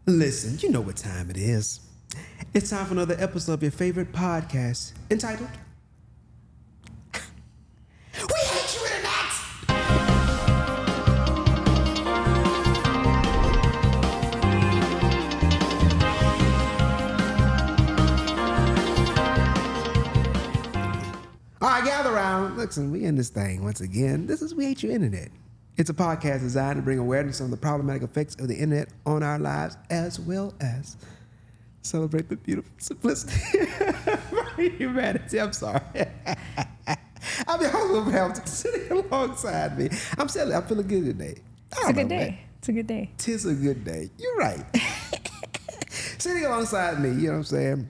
Listen, you know what time it is. It's time for another episode of your favorite podcast entitled We Hate You Internet! All right, gather around. Listen, we in this thing once again. This is We Hate You Internet. It's a podcast designed to bring awareness on the problematic effects of the internet on our lives, as well as celebrate the beautiful simplicity. Humanity. I'm sorry. I'm your host, Will Hamilton, sitting alongside me. I'm feeling good today. It's a good day. It's a good day. Tis a good day. You're right. Sitting alongside me, you know what I'm saying?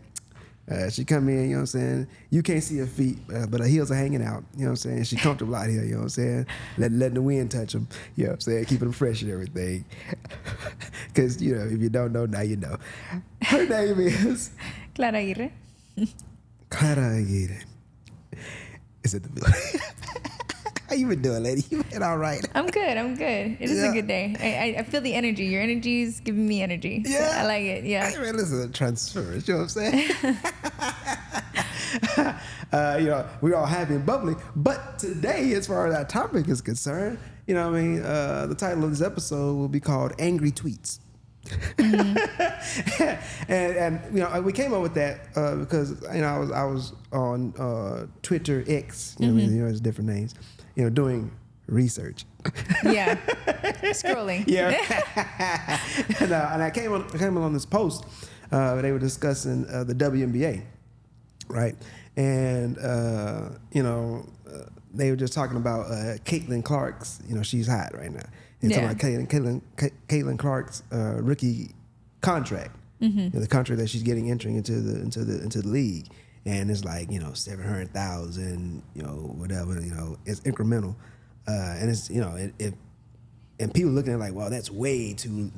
She come in, you know what I'm saying? You can't see her feet, but her heels are hanging out, you know what I'm saying? She comfortable out here, you know what I'm saying? Letting the wind touch them, you know what I'm saying? Keeping them fresh and everything. Because, you know, if you don't know, now you know. Her name is... Clara Aguirre. Clara Aguirre. Is it the building? How you been doing, lady? You been all right? I'm good. It is a good day. I feel the energy. Your energy is giving me energy. Yeah. So I like it. Yeah. Hey, man, this is a transference, you know what I'm saying? You know, we're all happy and bubbly. But today, as far as our topic is concerned, you know what I mean? The title of this episode will be called Angry Tweets. Mm-hmm. and you know, we came up with that because, you know, I was on Twitter X, you know, mm-hmm. You know, it's different names, you know, doing research. Yeah. Scrolling. Yeah. And I came on this post. They were discussing the WNBA, right? And you know, they were just talking about Caitlin Clark's. You know, she's hot right now. And talking about Caitlin Clark's rookie contract, mm-hmm. You know, the contract that she's getting entering into the league, and it's like, you know, 700,000, you know, whatever, you know, it's incremental, and it's, you know, and people looking at it like, well, that's way too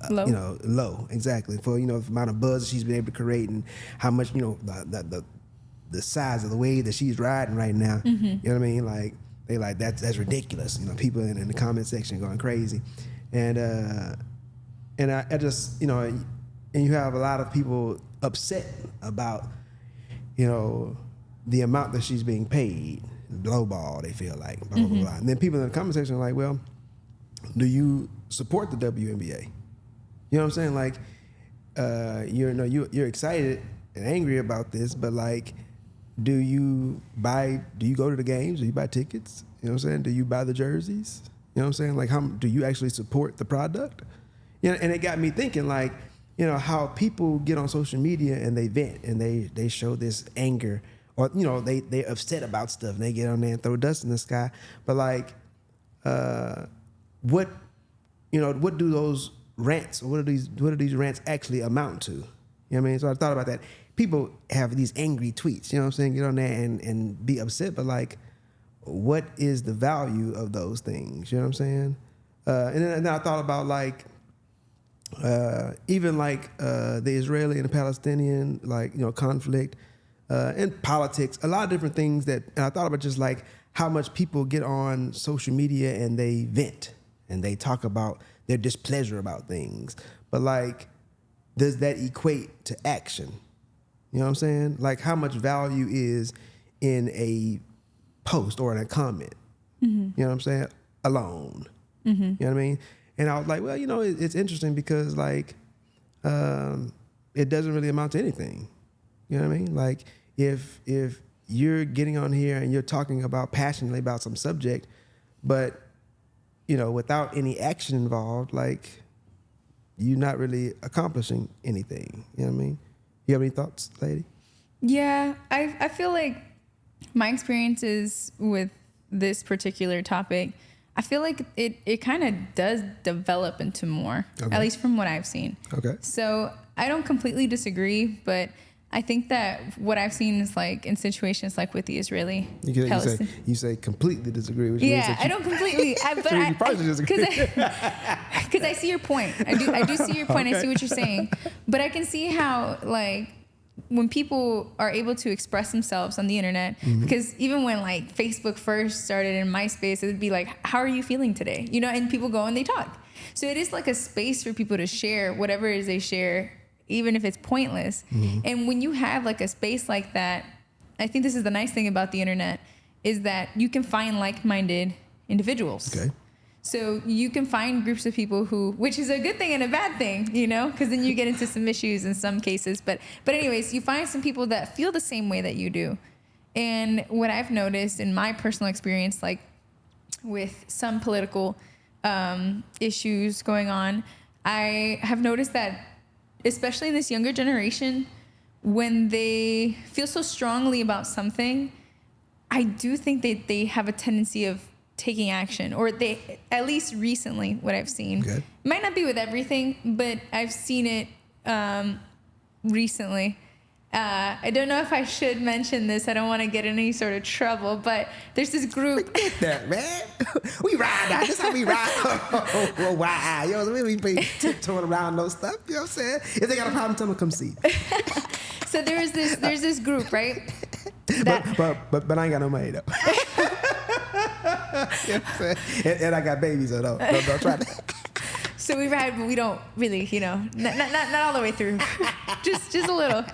low. You know, low, exactly, for, you know, the amount of buzz she's been able to create and how much, you know, the size of the wave that she's riding right now. Mm-hmm. You know what I mean? Like, they like that's ridiculous. You know, people in the comment section going crazy, and I just, you know, and you have a lot of people upset about, you know, the amount that she's being paid, lowball. They feel like blah, blah, blah, blah. And then people in the comment section are like, well, do you support the WNBA? You know what I'm saying? Like, you're excited and angry about this, but like, do you go to the games? Do you buy tickets? You know what I'm saying? Do you buy the jerseys? You know what I'm saying? Like, how do you actually support the product? You know, and it got me thinking, like, you know, how people get on social media and they vent and they show this anger, or, you know, they're upset about stuff and they get on there and throw dust in the sky. But like, what do those rants, or what do these rants actually amount to? You know what I mean? So I thought about that. People have these angry tweets, you know what I'm saying? Get on there and be upset, but like, what is the value of those things? You know what I'm saying? And then I thought about like, even like the Israeli and the Palestinian, like, you know, conflict, and politics, a lot of different things and I thought about just like how much people get on social media and they vent and they talk about their displeasure about things. But like, does that equate to action? You know what I'm saying? Like, how much value is in a post or in a comment? Mm-hmm. You know what I'm saying? Alone. Mm-hmm. You know what I mean? And I was like, well, you know, it's interesting because like, it doesn't really amount to anything. You know what I mean? Like, if you're getting on here and you're talking about passionately about some subject, but, you know, without any action involved, like, you're not really accomplishing anything. You know what I mean? You have any thoughts, lady? Yeah, I feel like my experiences with this particular topic, I feel like it kind of does develop into more, okay. At least from what I've seen. Okay. So I don't completely disagree, but I think that what I've seen is like in situations like with the Israeli Palestinian. You say completely disagree. Which yeah, I don't completely. You probably disagree. Because I see your point. I do see your point. Okay. I see what you're saying, but I can see how like when people are able to express themselves on the internet, mm-hmm. because even when like Facebook first started and MySpace, it would be like, how are you feeling today? You know, and people go and they talk. So it is like a space for people to share whatever it is they share, even if it's pointless. And when you have like a space like that, I think this is the nice thing about the internet, is that you can find like-minded individuals. Okay. So you can find groups of people who, which is a good thing and a bad thing, you know, because then you get into some issues in some cases. But anyways, you find some people that feel the same way that you do. And what I've noticed in my personal experience, like with some political issues going on, I have noticed that, especially in this younger generation, when they feel so strongly about something, I do think that they have a tendency of taking action, or they, at least recently, what I've seen. Okay. It might not be with everything, but I've seen it recently. I don't know if I should mention this. I don't want to get in any sort of trouble, but there's this group. Forget that, man. We ride out. This how we ride. Oh, why? You know, we be tiptoeing around those stuff. You know what I'm saying? If they got a problem, tell them to come see. So there's this group, right? But I ain't got no money though. You know what I'm saying? And I got babies, so don't try to. So we ride, but we don't really, you know, not all the way through, just a little.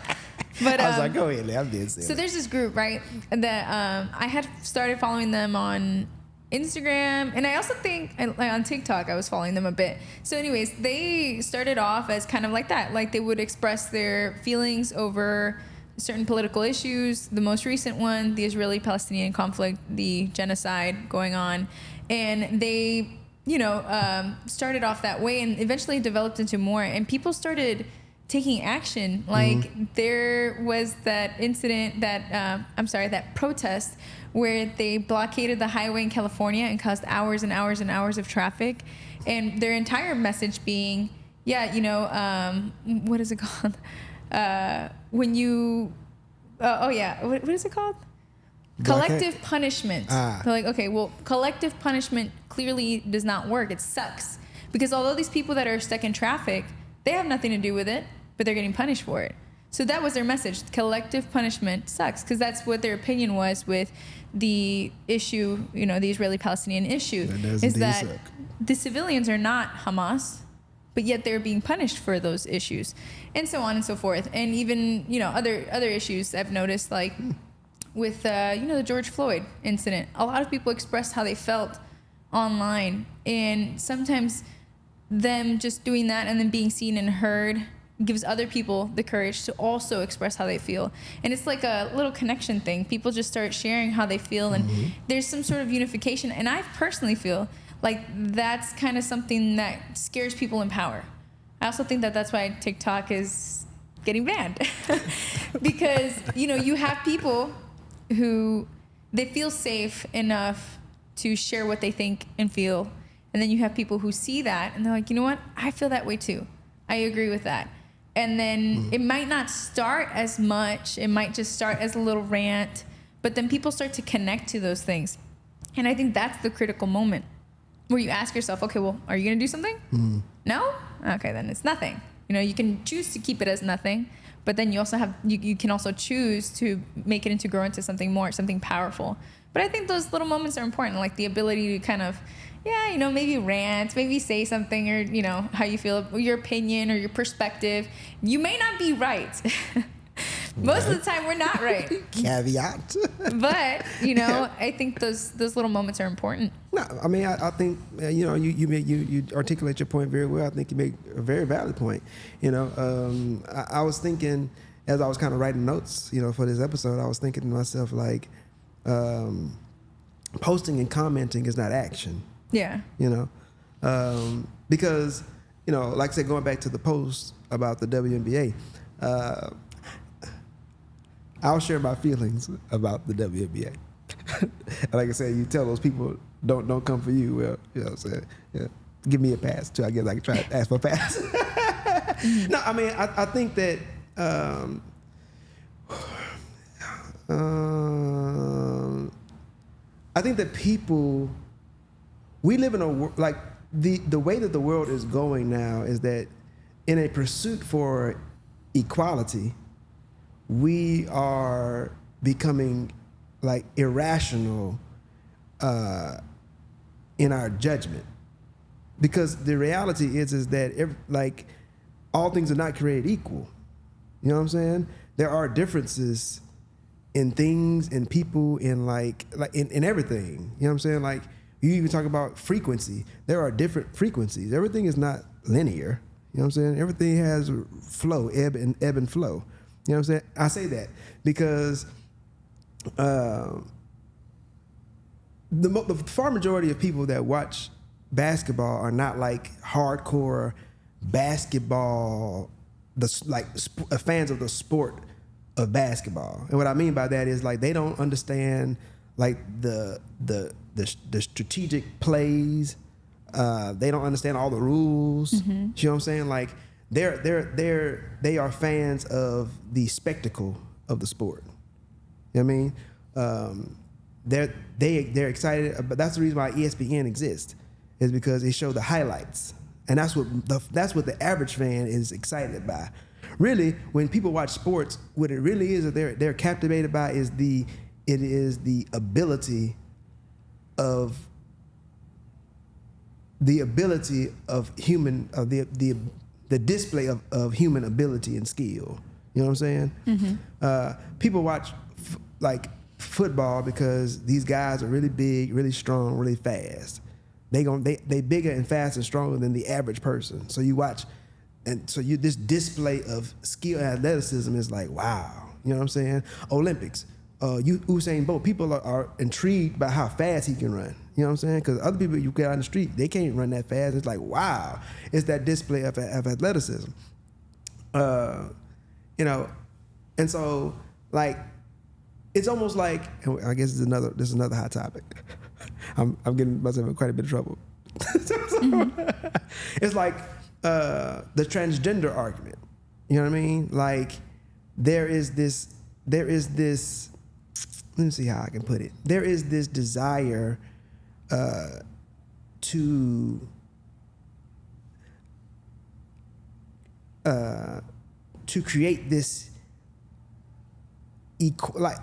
But I was like, go ahead, I'm being serious. So there's this group, right, that I had started following them on Instagram, and I also think on TikTok I was following them a bit. So anyways, they started off as kind of like that, like they would express their feelings over certain political issues. The most recent one, the Israeli-Palestinian conflict, the genocide going on, and they, you know, started off that way and eventually developed into more, and people started taking action. Like there was that incident that that protest where they blockaded the highway in California and caused hours and hours and hours of traffic, and their entire message being, yeah, you know, what is it called? When you, what is it called? Collective punishment. They're like, okay, well, collective punishment clearly does not work. It sucks. Because although these people that are stuck in traffic, they have nothing to do with it, but they're getting punished for it. So that was their message. Collective punishment sucks, because that's what their opinion was with the issue, you know, the Israeli-Palestinian issue, is that the civilians are not Hamas, but yet they're being punished for those issues, and so on and so forth. And even, you know, other issues I've noticed, like with, you know, the George Floyd incident, a lot of people expressed how they felt online, and sometimes them just doing that and then being seen and heard gives other people the courage to also express how they feel. And it's like a little connection thing. People just start sharing how they feel, and there's some sort of unification. And I personally feel like that's kind of something that scares people in power. I also think that that's why TikTok is getting banned. Because, you know, you have people who, they feel safe enough to share what they think and feel. And then you have people who see that and they're like, you know what? I feel that way too. I agree with that. And then it might not start as much. It might just start as a little rant, but then people start to connect to those things. And I think that's the critical moment where you ask yourself, okay, well, are you going to do something? No? Okay, then it's nothing. You know, you can choose to keep it as nothing, but then you also have, you can also choose to make it grow into something more, something powerful. But I think those little moments are important, like the ability to kind of, yeah, you know, maybe rant, maybe say something, or, you know, how you feel, your opinion or your perspective. You may not be right. Most of the time we're not right. Caveat. But, you know, I think those little moments are important. No, I mean, I think, you know, you articulate your point very well. I think you make a very valid point. You know, I was thinking, as I was kind of writing notes, you know, for this episode, I was thinking to myself, like, posting and commenting is not action. Yeah. You know, because, you know, like I said, going back to the post about the WNBA, I'll share my feelings about the WNBA. Like I said, you tell those people don't come for you. Well, you know what I'm saying? Yeah. Give me a pass too. I guess I can try to ask for a pass. No, I mean, I think that I think that people, we live in a world, like the way that the world is going now is that in a pursuit for equality, we are becoming like irrational in our judgment. because the reality is that like all things are not created equal. You know what I'm saying? There are differences in things, in people, in like in everything. You know what I'm saying? Like you even talk about frequency. There are different frequencies. Everything is not linear. You know what I'm saying? Everything has flow, ebb and flow. You know what I'm saying? I say that because the far majority of people that watch basketball are not like hardcore basketball, fans of the sport of basketball. And what I mean by that is like they don't understand like the strategic plays. They don't understand all the rules. You know what I'm saying? Like they are fans of the spectacle of the sport. You know what I mean? They're excited, but that's the reason why ESPN exists, is because they show the highlights, and that's what the average fan is excited by. Really, when people watch sports, what it really is that they're captivated by is the ability of human the display of human ability and skill. You know what I'm saying? People watch like football because these guys are really big, really strong, really fast. They bigger and fast and stronger than the average person. So you watch, and so this display of skill and athleticism is like, wow. You know what I'm saying? Olympics. Usain Bolt. People are intrigued by how fast he can run. You know what I'm saying? Because other people you get out on the street, they can't run that fast. It's like, wow. It's that display of athleticism. You know, and so like, it's almost like, I guess this is another hot topic. I'm getting myself in quite a bit of trouble. It's like the transgender argument. You know what I mean? Like there is this. Let me see how I can put it. There is this desire to create this like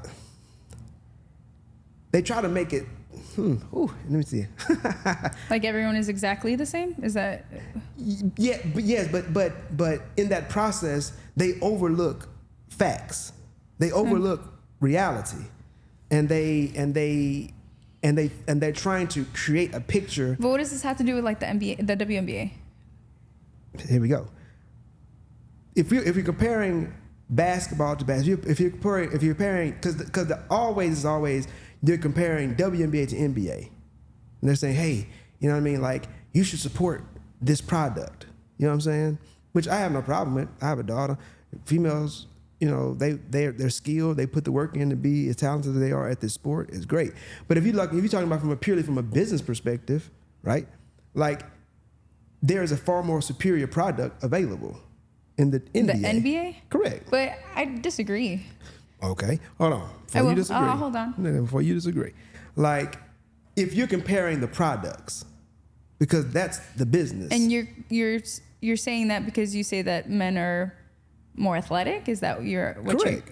they try to make it. Let me see. Like everyone is exactly the same? Is that? Yeah, but in that process, they overlook facts. They overlook reality, and they're trying to create a picture. But what does this have to do with like the NBA, the WNBA? Here we go. If you're comparing basketball to basketball, if you're comparing, because the always is always they're comparing WNBA to NBA, and they're saying, hey, you know what I mean? Like you should support this product. You know what I'm saying? Which I have no problem with. I have a daughter. Females, you know, they're skilled. They put the work in to be as talented as they are at this sport. It's great. But if you're talking about purely from a business perspective, right? Like there is a far more superior product available in the NBA. The NBA? Correct. But I disagree. Okay, hold on. Before you disagree. Hold on. Before you disagree, like if you're comparing the products, because that's the business. And you're saying that because you say that men are more athletic? Is that what correct?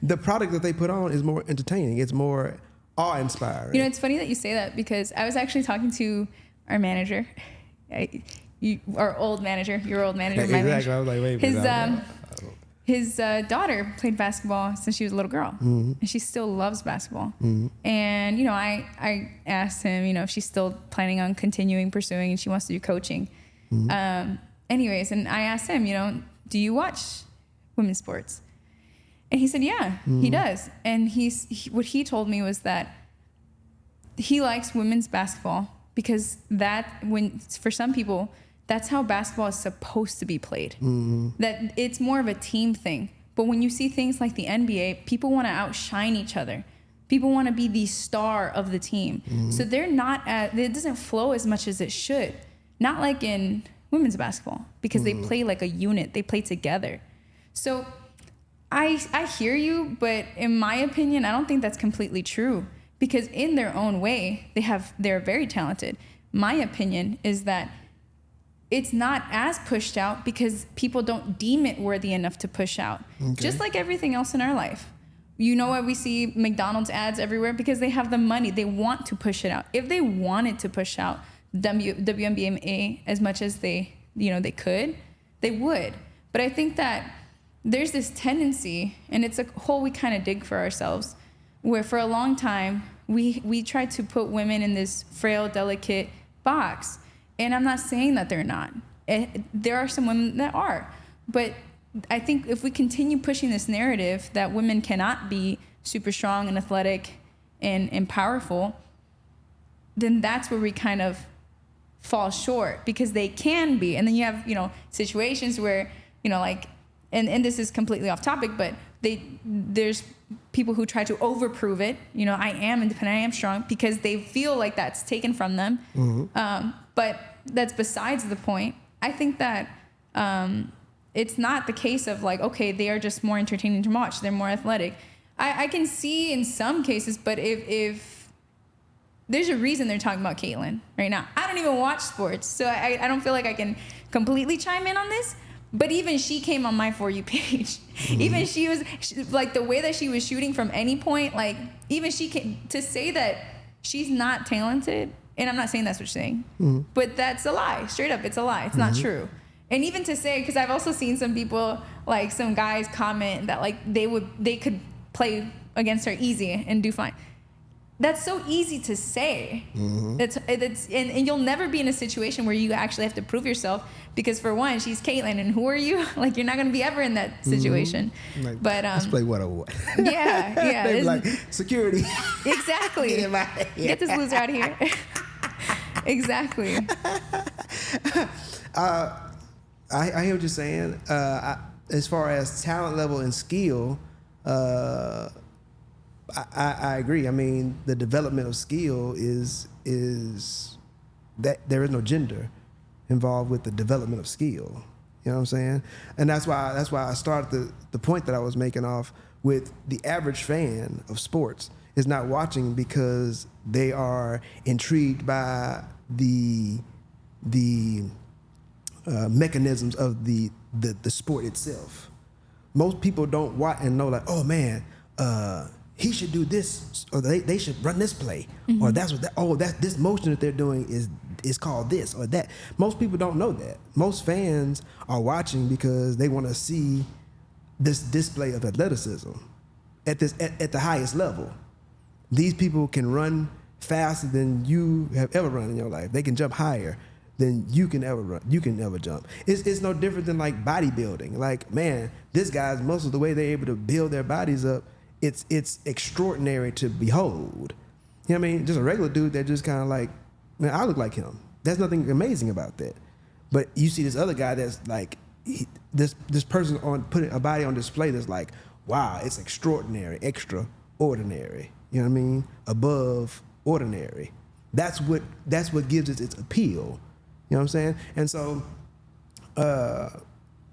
The product that they put on is more entertaining. It's more awe-inspiring. You know, it's funny that you say that because I was actually talking to our manager, our old manager, your old manager, my manager. I was like, wait, his daughter played basketball since she was a little girl, and she still loves basketball. And you know, I asked him, you know, if she's still planning on continuing pursuing, and she wants to do coaching. Anyways, and I asked him, you know, do you watch women's sports? And he said, yeah, he does. And what he told me was that he likes women's basketball because for some people, that's how basketball is supposed to be played. That it's more of a team thing. But when you see things like the NBA, people want to outshine each other. People want to be the star of the team. So it doesn't flow as much as it should. Not like in women's basketball, because they play like a unit. They play together. So I hear you, but in my opinion, I don't think that's completely true, because in their own way, they're very talented. My opinion is that it's not as pushed out because people don't deem it worthy enough to push out. Okay. Just like everything else in our life. You know why we see McDonald's ads everywhere? Because they have the money. They want to push it out. If they wanted to push out WNBA as much as they could, they would. But I think that there's this tendency, and it's a hole we kind of dig for ourselves, where for a long time we tried to put women in this frail, delicate box. And I'm not saying that they're not. There are some women that are. But I think if we continue pushing this narrative that women cannot be super strong and athletic and powerful, then that's where we kind of fall short, because they can be. And then you have, situations where, like, and this is completely off topic, but there's people who try to overprove it. I am independent, I am strong, because they feel like that's taken from them. Mm-hmm. But that's besides the point. I think that it's not the case of like, okay, they are just more entertaining to watch, they're more athletic. I can see in some cases, but if there's a reason they're talking about Caitlyn right now. I don't even watch sports, so I don't feel like I can completely chime in on this. But even she came on my For You page. Mm-hmm. Even she was like, the way that she was shooting from any point, like even she came to say that she's not talented. And I'm not saying that's what you're saying, mm-hmm. but that's a lie. Straight up, it's a lie. It's mm-hmm. not true. And even to say, because I've also seen some people, like some guys comment that like they could play against her easy and do fine. That's so easy to say. Mm-hmm. And you'll never be in a situation where you actually have to prove yourself, because for one, she's Caitlyn, and who are you? Like, you're not going to be ever in that situation. Mm-hmm. Like, but let's play what or what. Yeah. They'd be like, security. Exactly. Get this loser out of here. Exactly. I hear what you're saying. As far as talent level and skill, I agree. I mean, the development of skill is that there is no gender involved with the development of skill. You know what I'm saying? And that's why I started the point that I was making off with the average fan of sports is not watching because they are intrigued by the mechanisms of the sport itself. Most people don't watch and know like, oh man, he should do this, or they should run this play, mm-hmm. or this motion that they're doing is called this or that. Most people don't know that. Most fans are watching because they want to see this display of athleticism at the highest level. These people can run faster than you have ever run in your life. They can jump higher than you can ever run. You can ever jump. It's no different than like bodybuilding. Like, man, this guy's muscles, the way they're able to build their bodies up, it's extraordinary to behold. You know what I mean? Just a regular dude that just kind of like, man, I look like him. There's nothing amazing about that. But you see this other guy that's like, this person putting a body on display that's like, wow, it's extraordinary, extraordinary. You know what I mean? Above ordinary. That's what gives it its appeal. You know what I'm saying? And so,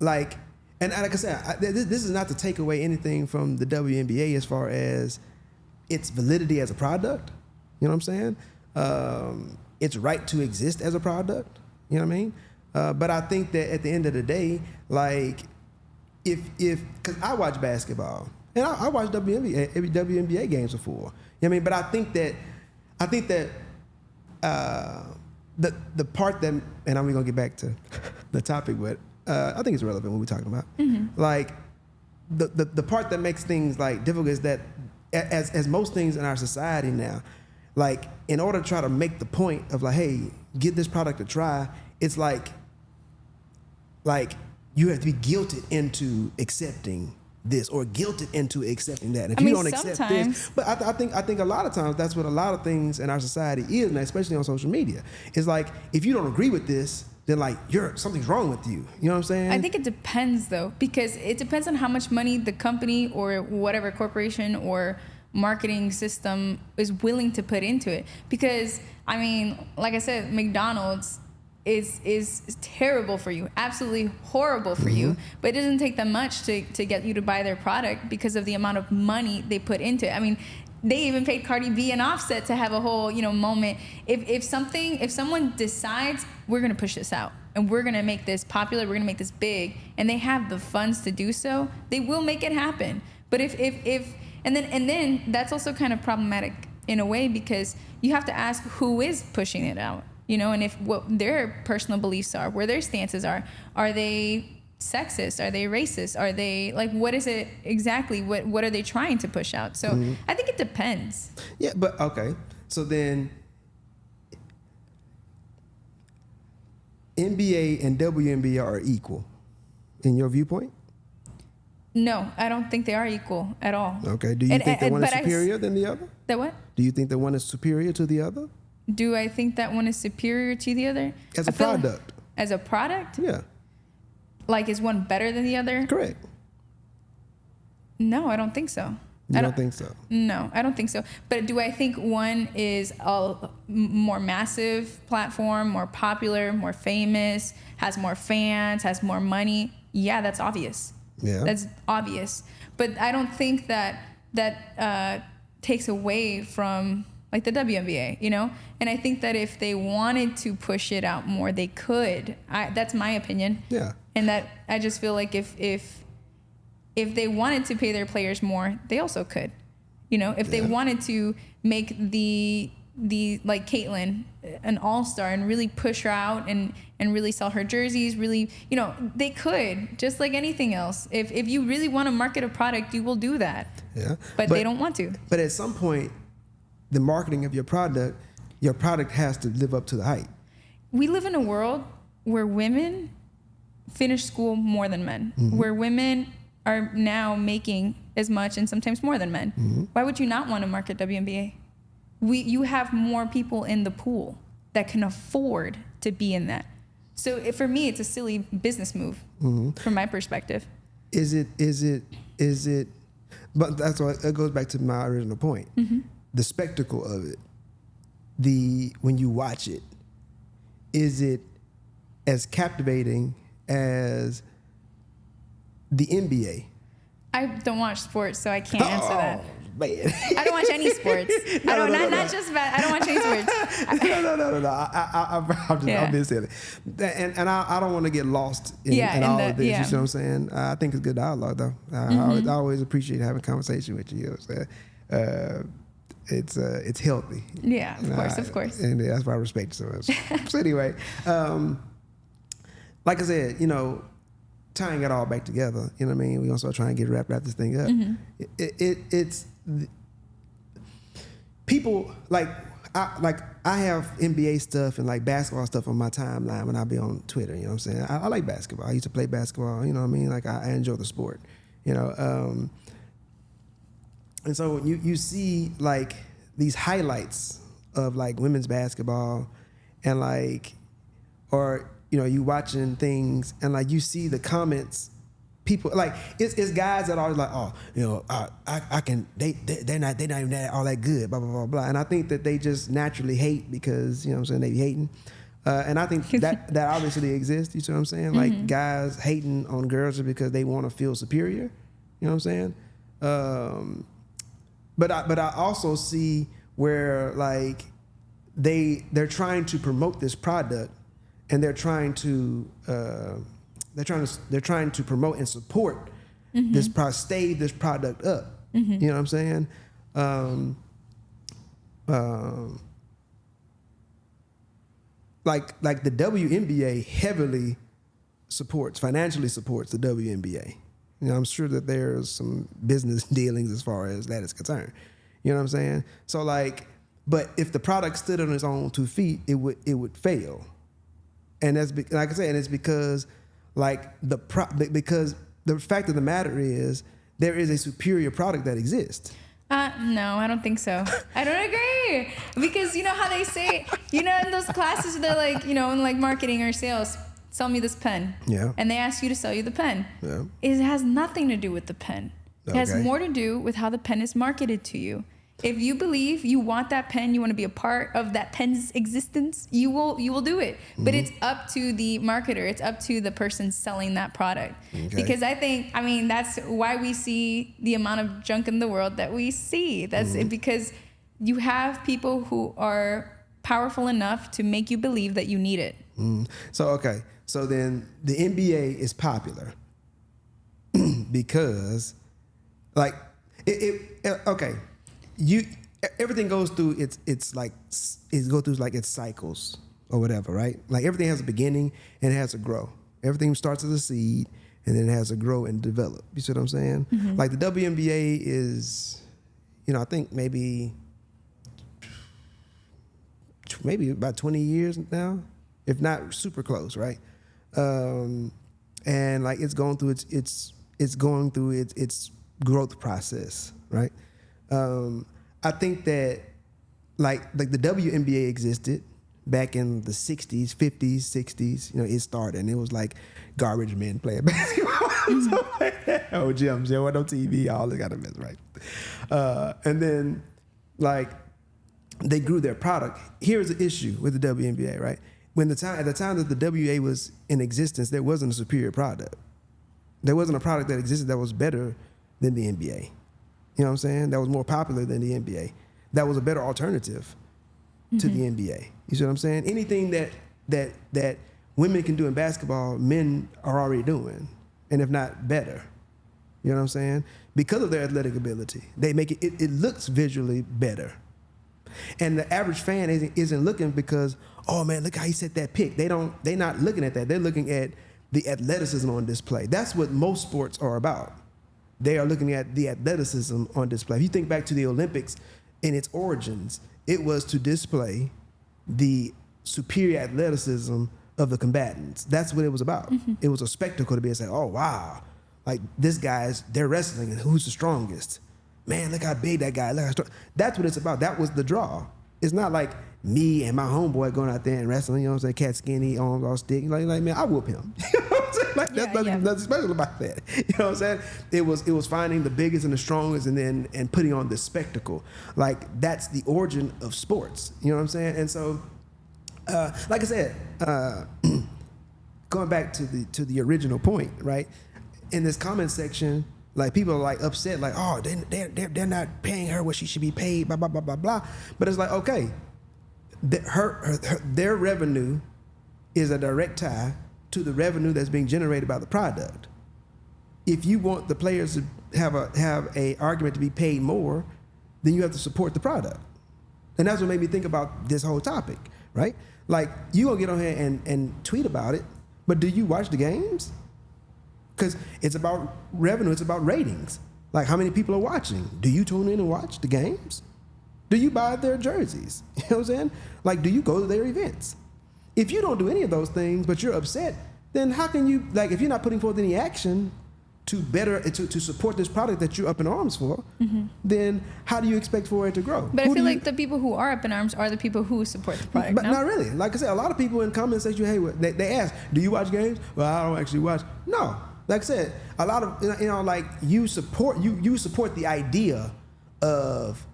like I said, this is not to take away anything from the WNBA as far as its validity as a product. You know what I'm saying? Its right to exist as a product. You know what I mean? But I think that at the end of the day, like, because I watch basketball and I watch WNBA games before. You know what I mean? But I think that the part that, and I'm gonna get back to the topic, but I think it's relevant what we're talking about. Mm-hmm. Like the part that makes things like difficult is that as most things in our society now, like in order to try to make the point of like, hey, give this product a try, it's like you have to be guilted into accepting this or guilted into accepting that. And if you don't accept this, but I think a lot of times that's what a lot of things in our society is, and especially on social media. It's like, if you don't agree with this, then like something's wrong with you. You know what I'm saying? I think it depends though, because it depends on how much money the company or whatever corporation or marketing system is willing to put into it. Because I mean, like I said, McDonald's is terrible for you, absolutely horrible for mm-hmm. you, but it doesn't take that much to get you to buy their product because of the amount of money they put into it. I mean, they even paid Cardi B and Offset to have a whole, moment. If someone decides we're gonna push this out and we're gonna make this popular, we're gonna make this big, and they have the funds to do so, they will make it happen. But if and then that's also kind of problematic in a way, because you have to ask who is pushing it out. you know, and if what their personal beliefs are, where their stances are they sexist? Are they racist? Are they like, what is it exactly? What are they trying to push out? So I think it depends. Yeah, but okay. So then NBA and WNBA are equal in your viewpoint? No, I don't think they are equal at all. Okay. Do you think that one is superior than the other? That what? Do you think that one is superior to the other? Do I think that one is superior to the other? As a product. As a product? Yeah. Like, is one better than the other? Correct. No, I don't think so. You don't think so? No, I don't think so. But do I think one is a more massive platform, more popular, more famous, has more fans, has more money? Yeah, that's obvious. Yeah. That's obvious. But I don't think that takes away from like the WNBA, you know? And I think that if they wanted to push it out more, they could. That's my opinion. Yeah. And that I just feel like if they wanted to pay their players more, they also could. You know, if they wanted to make the like Caitlyn an all-star and really push her out and really sell her jerseys, really, you know, they could, just like anything else. If you really want to market a product, you will do that. Yeah. But they don't want to. But at some point, the marketing of your product has to live up to the hype. We live in a world where women finish school more than men, where women are now making as much and sometimes more than men. Why would you not want to market WNBA? You have more people in the pool that can afford to be in that. So for me, it's a silly business move from my perspective. Is it? But that's why it goes back to my original point. The spectacle of it, when you watch it, is it as captivating as the NBA? I don't watch sports, so I can't answer that. Man. I don't watch any sports. Not just bad. I don't watch any sports. No. I'm being silly. And I don't want to get lost in all of this. You see what I'm saying? I think it's good dialogue, though. I always appreciate having a conversation with you. You know what I'm saying? It's healthy. Yeah, of course. And that's why I respect you so much. So anyway, like I said, you know, tying it all back together, you know what I mean? We're going to start trying to wrap this thing up. It's people like I have NBA stuff and like basketball stuff on my timeline when I be on Twitter, you know what I'm saying? I like basketball. I used to play basketball, you know what I mean? Like I enjoy the sport, you know? And so you see like these highlights of like women's basketball and like, or, you know, you watching things and like you see the comments, people like it's guys that are like, oh, you know, I can, they're not even all that good, blah, blah, blah, blah. And I think that they just naturally hate because, you know what I'm saying, they be hating. And I think that obviously exists, you see what I'm saying? Like guys hating on girls just because they want to feel superior, you know what I'm saying? But I also see where like they're trying to promote this product and they're trying to promote and support this product, stave this product up. You know what I'm saying? Like the WNBA heavily financially supports the WNBA. You know, I'm sure that there's some business dealings as far as that is concerned. You know what I'm saying? So like, but if the product stood on its own 2 feet, it would fail. And that's like I said, and it's because like because the fact of the matter is there is a superior product that exists. No, I don't think so. I don't agree because you know how they say, you know, in those classes they're like, you know, in like marketing or sales, sell me this pen. Yeah. And they ask you to sell you the pen. Yeah. It has nothing to do with the pen. It has more to do with how the pen is marketed to you. If you believe you want that pen, you want to be a part of that pen's existence, you will do it. But it's up to the marketer. It's up to the person selling that product. Okay. Because I mean, that's why we see the amount of junk in the world that we see. That's because you have people who are powerful enough to make you believe that you need it. So then the NBA is popular because like everything goes through its cycles, or whatever, right? Like everything has a beginning and it has to grow. Everything starts as a seed and then it has to grow and develop. You see what I'm saying? Mm-hmm. Like the WNBA is, I think maybe about 20 years now, if not super close, right? And like it's going through its growth process, right? I think that like the WNBA existed back in the 60s, 50s, 60s. It started and it was like garbage men playing basketball. Stuff like that. Oh, gyms, there was no TV, all this kind of mess, right? And then like they grew their product. Here's the issue with the WNBA, right? At the time that the WA was in existence, there wasn't a superior product. There wasn't a product that existed that was better than the NBA. You know what I'm saying? That was more popular than the NBA. That was a better alternative to the NBA. You see what I'm saying? Anything that women can do in basketball, men are already doing, and if not better. You know what I'm saying? Because of their athletic ability, they make it looks visually better. And the average fan isn't looking because, oh man, look how he set that pick. They're not looking at that. They're looking at the athleticism on display. That's what most sports are about. They are looking at the athleticism on display. If you think back to the Olympics in its origins, it was to display the superior athleticism of the combatants. That's what it was about. Mm-hmm. It was a spectacle to be able to say, oh wow, like they're wrestling and who's the strongest? Man, look how big that guy, look how strong. That's what it's about. That was the draw. It's not like me and my homeboy going out there and wrestling, you know what I'm saying, cat skinny, arms all stick. Like man, I whoop him. You know what I'm saying? Like there's nothing special about that. You know what I'm saying? It was finding the biggest and the strongest and putting on this spectacle. Like that's the origin of sports. You know what I'm saying? And so like I said, going back to the original point, right? In this comment section, like people are like upset, like, oh, they're not paying her what she should be paid, blah blah blah blah blah. But it's like, okay, their revenue is a direct tie to the revenue that's being generated by the product. If you want the players to have a argument to be paid more, then you have to support the product. And that's what made me think about this whole topic, right? Like you gonna get on here and tweet about it, but do you watch the games? Because it's about revenue, it's about ratings. Like how many people are watching? Do you tune in and watch the games? Do you buy their jerseys? You know what I'm saying? Like, do you go to their events? If you don't do any of those things, but you're upset, then how can you, like, if you're not putting forth any action to support this product that you're up in arms for, then how do you expect for it to grow? But I feel like the people who are up in arms are the people who support the product. But not really. Like I said, a lot of people in comment section, hey, they ask, do you watch games? Well, I don't actually watch. No. Like I said, a lot of like you support the idea of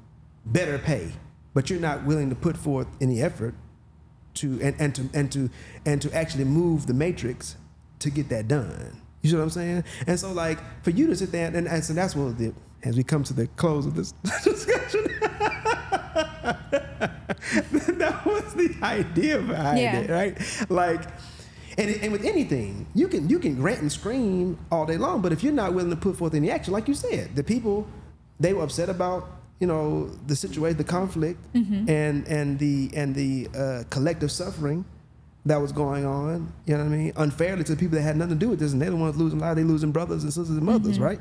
better pay, but you're not willing to put forth any effort to actually move the matrix to get that done. You see what I'm saying? And so like for you to sit there and so that's what as we come to the close of this discussion, that was the idea behind it, right? Like. And with anything, you can rant and scream all day long, but if you're not willing to put forth any action, like you said, the people, they were upset about the situation, the conflict, and the collective suffering that was going on. You know what I mean? Unfairly to the people that had nothing to do with this, and they're the ones losing lives. They losing brothers and sisters and mothers, right?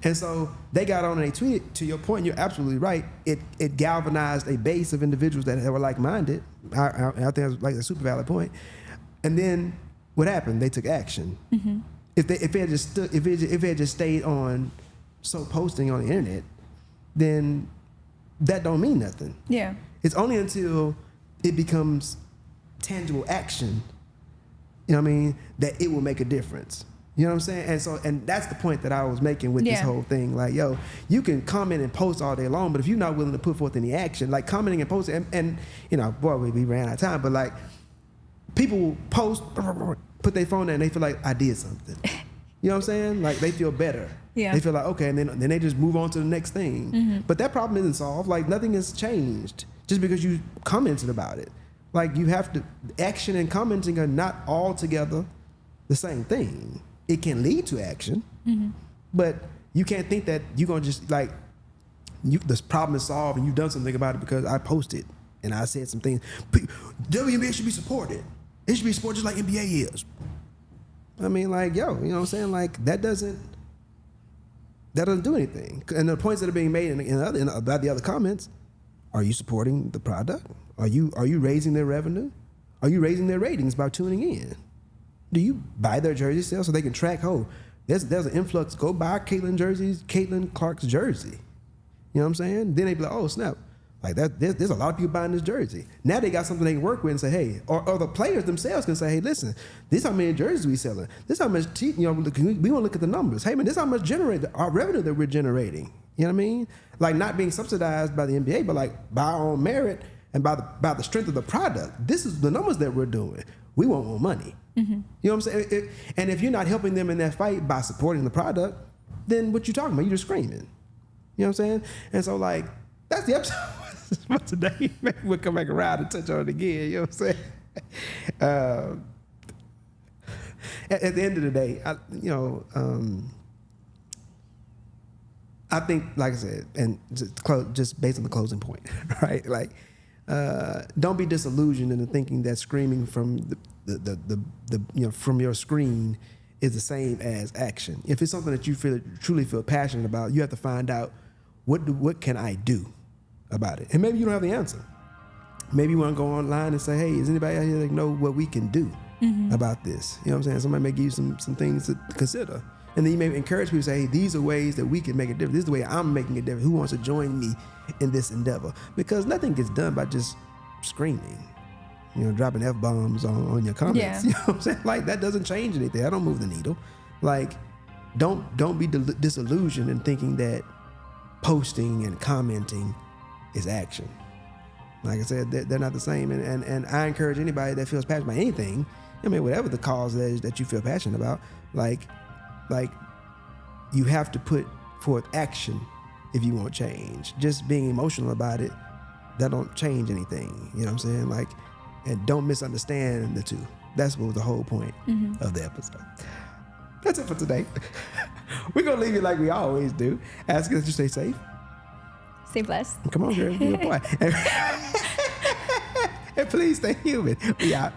And so they got on and they tweeted. To your point, you're absolutely right. It galvanized a base of individuals that were like-minded. I think that's like a super valid point. And then. What happened? They took action. If it had just stayed on posting on the internet, then that don't mean nothing. Yeah. It's only until it becomes tangible action, you know what I mean, that it will make a difference. You know what I'm saying? And that's the point that I was making with this whole thing. Like, yo, you can comment and post all day long, but if you're not willing to put forth any action, like commenting and posting, and boy, we ran out of time, but like. People will post, put their phone there, and they feel like I did something. You know what I'm saying? Like they feel better. Yeah. They feel like okay, and then they just move on to the next thing. But that problem isn't solved. Like nothing has changed just because you commented about it. Like you have to action and commenting are not altogether the same thing. It can lead to action, but you can't think that you're gonna just like this problem is solved and you've done something about it because I posted. and I said some things. WNBA should be supported. It should be supported just like NBA is. I mean, like, yo, you know what I'm saying? Like, that doesn't do anything. And the points that are being made about the other comments, are you supporting the product? Are you raising their revenue? Are you raising their ratings by tuning in? Do you buy their jersey sales so they can track, there's an influx, go buy Caitlin Clark's jersey. You know what I'm saying? Then they be like, oh, snap. Like that, there's a lot of people buying this jersey. Now they got something they can work with and say, hey, or the players themselves can say, hey, listen, this is how many jerseys we selling. This is how much, we want to look at the numbers. Hey, man, this is how much our revenue that we're generating. You know what I mean? Like not being subsidized by the NBA, but like by our own merit and by the strength of the product. This is the numbers that we're doing. We want more money. Mm-hmm. You know what I'm saying? And if you're not helping them in that fight by supporting the product, then what you talking about? You're just screaming. You know what I'm saying? And so like, that's the episode for today. Maybe we'll come back around and touch on it again. You know what I'm saying? At the end of the day, I think, like I said, and just based on the closing point, right? Like, don't be disillusioned into thinking that screaming from from your screen is the same as action. If it's something that you truly feel passionate about, you have to find out what can I do about it. And maybe you don't have the answer. Maybe you want to go online and say, hey, is anybody out here that know what we can do about this? You know what I'm saying? Somebody may give you some things to consider. And then you may encourage people to say, hey, these are ways that we can make a difference. This is the way I'm making a difference. Who wants to join me in this endeavor? Because nothing gets done by just screaming, dropping F-bombs on your comments. Yeah. You know what I'm saying? Like, that doesn't change anything. I don't move the needle. Like, don't be disillusioned in thinking that posting and commenting is action. Like I said, they're not the same. And I encourage anybody that feels passionate about anything, whatever the cause is that you feel passionate about, like you have to put forth action if you want change. Just being emotional about it, that don't change anything. You know what I'm saying? Like, and don't misunderstand the two. That's what was the whole point of the episode. That's it for today. We're going to leave you like we always do. Asking that you stay safe. Stay blessed. Come on, girl. Be a boy. And please stay human. We out.